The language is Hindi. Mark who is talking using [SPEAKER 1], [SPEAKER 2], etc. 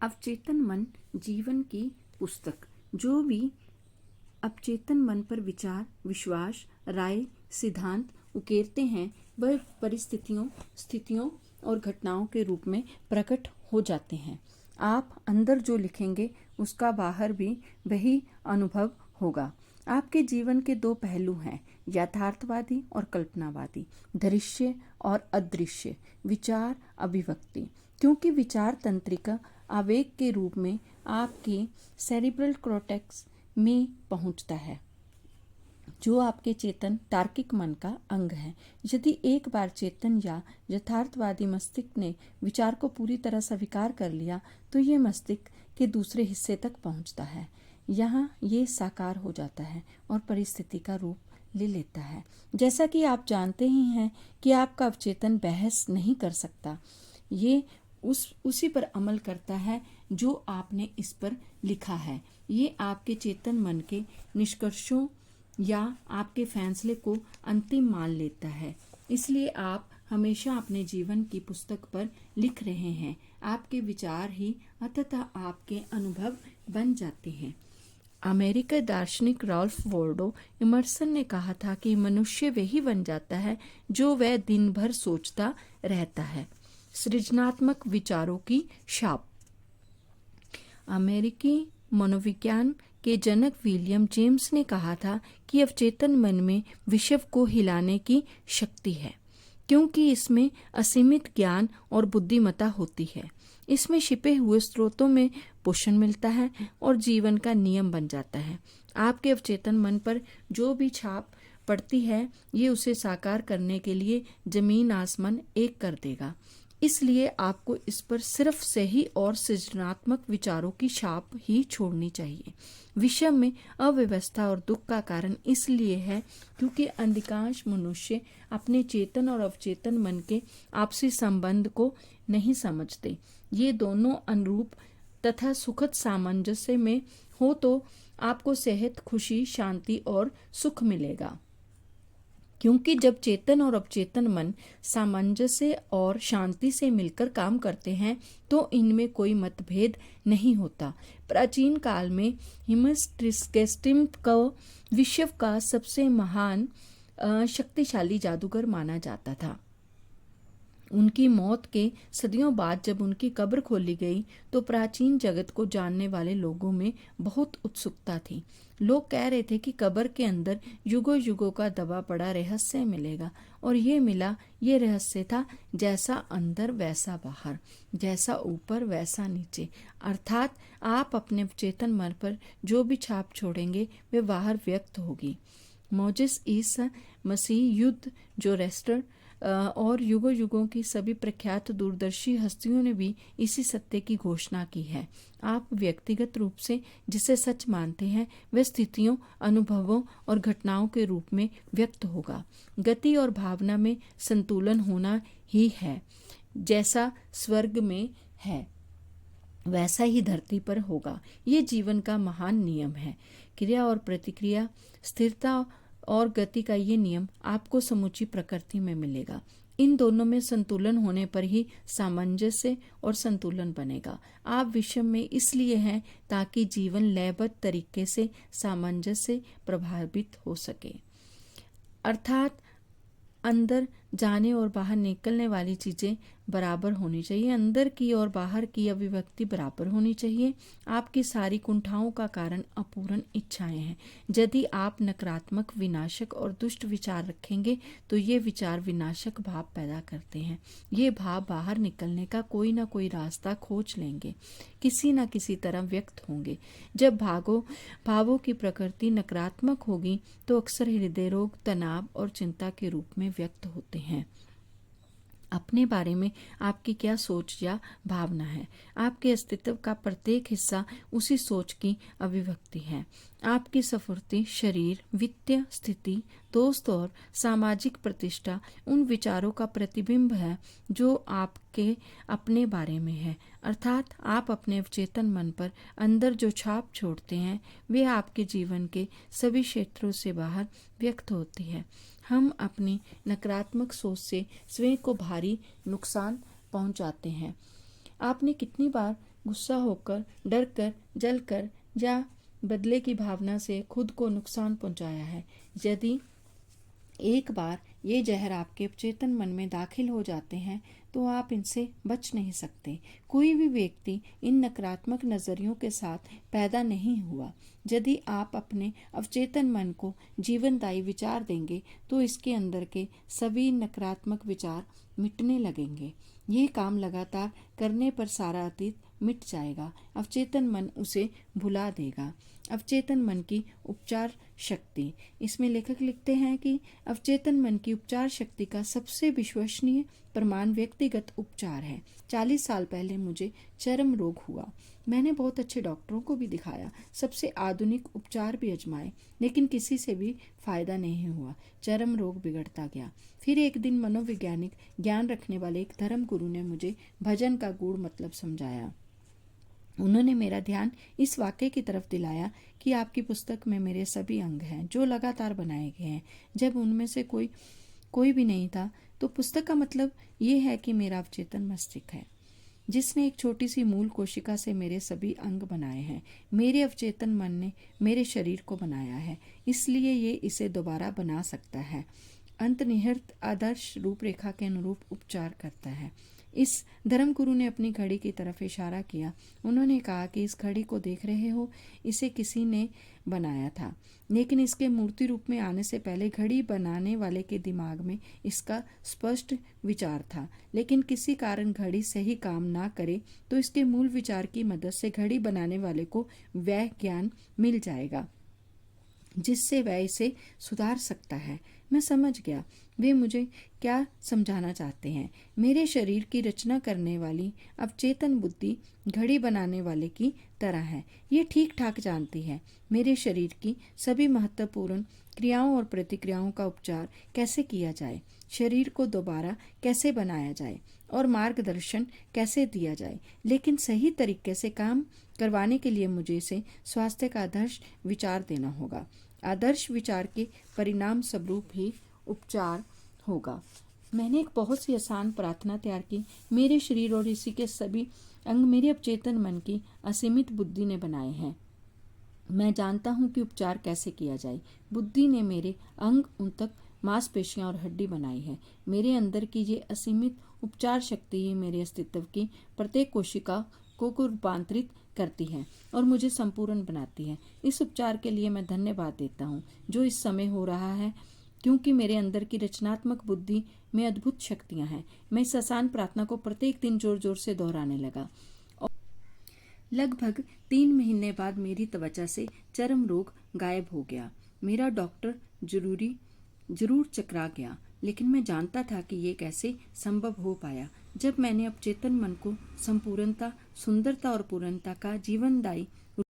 [SPEAKER 1] अवचेतन मन जीवन की पुस्तक। जो भी अवचेतन मन पर विचार, विश्वास, राय, सिद्धांत उकेरते हैं वह परिस्थितियों, स्थितियों और घटनाओं के रूप में प्रकट हो जाते हैं। आप अंदर जो लिखेंगे उसका बाहर भी वही अनुभव होगा। आपके जीवन के दो पहलू हैं, यथार्थवादी और कल्पनावादी, दृश्य और अदृश्य, विचार, अभिव्यक्ति। क्योंकि विचार तंत्रिका आवेग के रूप में आपके सेरिब्रल कॉर्टेक्स में पहुंचता है, जो आपके चेतन तार्किक मन का अंग है। यदि एक बार चेतन या यथार्थवादी मस्तिष्क ने विचार को पूरी तरह स्वीकार कर लिया तो ये मस्तिष्क के दूसरे हिस्से तक पहुंचता है। यहाँ ये साकार हो जाता है और परिस्थिति का रूप ले लेता है। जैसा कि आप जानते ही हैं कि आपका अवचेतन बहस नहीं कर सकता, ये उसी पर अमल करता है जो आपने इस पर लिखा है। ये आपके चेतन मन के निष्कर्षों या आपके फैसले को अंतिम मान लेता है। इसलिए आप हमेशा अपने जीवन की पुस्तक पर लिख रहे हैं। आपके विचार ही अंततः आपके अनुभव बन जाते हैं। अमेरिकी दार्शनिक राल्फ वाल्डो इमर्सन ने कहा था कि मनुष्य वही बन जाता है जो वह दिन भर सोचता रहता है। सृजनात्मक विचारों की छाप। अमेरिकी मनोविज्ञान के जनक विलियम जेम्स ने कहा था कि अवचेतन मन में विश्व को हिलाने की शक्ति है, क्योंकि इसमें असीमित ज्ञान और बुद्धिमत्ता होती है। इसमें छिपे हुए स्रोतों में पोषण मिलता है और जीवन का नियम बन जाता है। आपके अवचेतन मन पर जो भी छाप पड़ती है, ये उसे साकार करने के लिए जमीन आसमान एक कर देगा। इसलिए आपको इस पर सिर्फ सही और सृजनात्मक विचारों की छाप ही छोड़नी चाहिए। विश्व में अव्यवस्था और दुख का कारण इसलिए है क्योंकि अधिकांश मनुष्य अपने चेतन और अवचेतन मन के आपसी संबंध को नहीं समझते। ये दोनों अनुरूप तथा सुखद सामंजस्य में हो तो आपको सेहत, खुशी, शांति और सुख मिलेगा। क्योंकि जब चेतन और अवचेतन मन सामंजस्य और शांति से मिलकर काम करते हैं तो इनमें कोई मतभेद नहीं होता। प्राचीन काल में हिमेस ट्रिस्मेगिस्टस को विश्व का सबसे महान शक्तिशाली जादूगर माना जाता था। उनकी मौत के सदियों बाद जब उनकी कब्र खोली गई तो प्राचीन जगत को जानने वाले लोगों में बहुत उत्सुकता थी। लोग कह रहे थे कि कब्र के अंदर युगों युगों का दबा पड़ा रहस्य मिलेगा, और ये मिला। ये रहस्य था, जैसा अंदर वैसा बाहर, जैसा ऊपर वैसा नीचे। अर्थात आप अपने चेतन मन पर जो भी छाप छोड़ेंगे वे बाहर व्यक्त होगी। मोजेस ईसा मसीह, युद्ध, जोरेस्टर और युगों युगों की सभी प्रख्यात दूरदर्शी हस्तियों ने भी इसी सत्य की घोषणा की है। आप व्यक्तिगत रूप से जिसे सच मानते हैं वह स्थितियों, अनुभवों और घटनाओं के रूप में व्यक्त होगा। गति और भावना में संतुलन होना ही है। जैसा स्वर्ग में है वैसा ही धरती पर होगा। ये जीवन का महान नियम है। क्रिया और प्रतिक्रिया, स्थिरता और गति का ये नियम आपको समूची प्रकृति में मिलेगा। इन दोनों में संतुलन होने पर ही सामंजस्य और संतुलन बनेगा। आप विश्व में इसलिए हैं ताकि जीवन लयबद्ध तरीके से सामंजस्य प्रभावित हो सके। अर्थात अंदर जाने और बाहर निकलने वाली चीज़ें बराबर होनी चाहिए। अंदर की और बाहर की अभिव्यक्ति बराबर होनी चाहिए। आपकी सारी कुंठाओं का कारण अपूर्ण इच्छाएं हैं। यदि आप नकारात्मक, विनाशक और दुष्ट विचार रखेंगे तो ये विचार विनाशक भाव पैदा करते हैं। ये भाव बाहर निकलने का कोई ना कोई रास्ता खोज लेंगे, किसी न किसी तरह व्यक्त होंगे। जब भावों की प्रकृति नकारात्मक होगी तो अक्सर हृदय रोग, तनाव और चिंता के रूप में व्यक्त होते हैं। अपने बारे में आपकी क्या सोच या भावना है? आपके अस्तित्व का प्रत्येक हिस्सा उसी सोच की अभिव्यक्ति है। आपकी स्फूर्ति, शरीर, वित्तीय स्थिति, दोस्त और सामाजिक प्रतिष्ठा उन विचारों का प्रतिबिंब है जो आपके अपने बारे में है। अर्थात आप अपने अवचेतन मन पर अंदर जो छाप छोड़ते हैं वे आपके जीवन के सभी क्षेत्रों से बाहर व्यक्त होती है। हम अपनी नकारात्मक सोच से स्वयं को भारी नुकसान पहुंचाते हैं। आपने कितनी बार गुस्सा होकर, डर कर, जल कर या बदले की भावना से खुद को नुकसान पहुंचाया है। यदि एक बार ये जहर आपके चेतन मन में दाखिल हो जाते हैं तो आप इनसे बच नहीं सकते। कोई भी व्यक्ति इन नकारात्मक नज़रियों के साथ पैदा नहीं हुआ। यदि आप अपने अवचेतन मन को जीवनदायी विचार देंगे तो इसके अंदर के सभी नकारात्मक विचार मिटने लगेंगे। ये काम लगातार करने पर सारा अतीत मिट जाएगा। अवचेतन मन उसे भुला देगा। अवचेतन मन की उपचार शक्ति। इसमें लेखक लिखते हैं कि अवचेतन मन की उपचार शक्ति का सबसे विश्वसनीय प्रमाण व्यक्तिगत उपचार है। 40 साल पहले मुझे चर्म रोग हुआ। मैंने बहुत अच्छे डॉक्टरों को भी दिखाया, सबसे आधुनिक उपचार भी आजमाए, लेकिन किसी से भी फायदा नहीं हुआ। चर्म रोग बिगड़ता गया। फिर एक दिन मनोवैज्ञानिक ज्ञान रखने वाले एक धर्म गुरु ने मुझे भजन का गूढ़ मतलब समझाया। उन्होंने मेरा ध्यान इस वाक्य की तरफ दिलाया कि आपकी पुस्तक में मेरे सभी अंग हैं जो लगातार बनाए गए हैं। जब उनमें से कोई भी नहीं था तो पुस्तक का मतलब ये है कि मेरा अवचेतन मस्तिष्क है जिसने एक छोटी सी मूल कोशिका से मेरे सभी अंग बनाए हैं। मेरे अवचेतन मन ने मेरे शरीर को बनाया है, इसलिए ये इसे दोबारा बना सकता है। अंतर्निहित आदर्श रूपरेखा के अनुरूप उपचार करता है। इस धर्मगुरु ने अपनी घड़ी की तरफ इशारा किया। उन्होंने कहा कि इस घड़ी को देख रहे हो, इसे किसी ने बनाया था, लेकिन इसके मूर्ति रूप में आने से पहले घड़ी बनाने वाले के दिमाग में इसका स्पष्ट विचार था। लेकिन किसी कारण घड़ी सही काम ना करे तो इसके मूल विचार की मदद से घड़ी बनाने वाले को वह ज्ञान मिल जाएगा जिससे वह इसे सुधार सकता है। मैं समझ गया वे मुझे क्या समझाना चाहते हैं। मेरे शरीर की रचना करने वाली अवचेतन बुद्धि घड़ी बनाने वाले की तरह है। ये ठीक ठाक जानती है मेरे शरीर की सभी महत्वपूर्ण क्रियाओं और प्रतिक्रियाओं का उपचार कैसे किया जाए, शरीर को दोबारा कैसे बनाया जाए और मार्गदर्शन कैसे दिया जाए। लेकिन सही तरीके से काम करवाने के लिए मुझे इसे स्वास्थ्य का आदर्श विचार देना होगा। आदर्श विचार के परिणाम स्वरूप ही उपचार होगा। मैंने एक बहुत सी आसान प्रार्थना तैयार की। मेरे शरीर और इसी के सभी अंग मेरे अवचेतन मन की असीमित बुद्धि ने बनाए हैं। मैं जानता हूँ कि उपचार कैसे किया जाए। बुद्धि ने मेरे अंग उन तक मांसपेशियां और हड्डी बनाई है। मेरे अंदर की ये असीमित उपचार शक्ति ही मेरे अस्तित्व की प्रत्येक कोशिका को रूपांतरित करती है और मुझे संपूर्ण बनाती है। इस उपचार के लिए मैं धन्यवाद देता हूँ जो इस समय हो रहा है, क्योंकि मेरे अंदर की रचनात्मक बुद्धि में अद्भुत शक्तियाँ हैं। मैं इस आसान प्रार्थना को प्रत्येक दिन जोर जोर से दोहराने लगा। लगभग 3 महीने बाद मेरी त्वचा से चर्म रोग गायब हो गया। मेरा डॉक्टर जरूर चकरा गया, लेकिन मैं जानता था कि ये कैसे संभव हो पाया। जब मैंने अवचेतन मन को संपूर्णता, सुंदरता और पूर्णता का जीवनदायी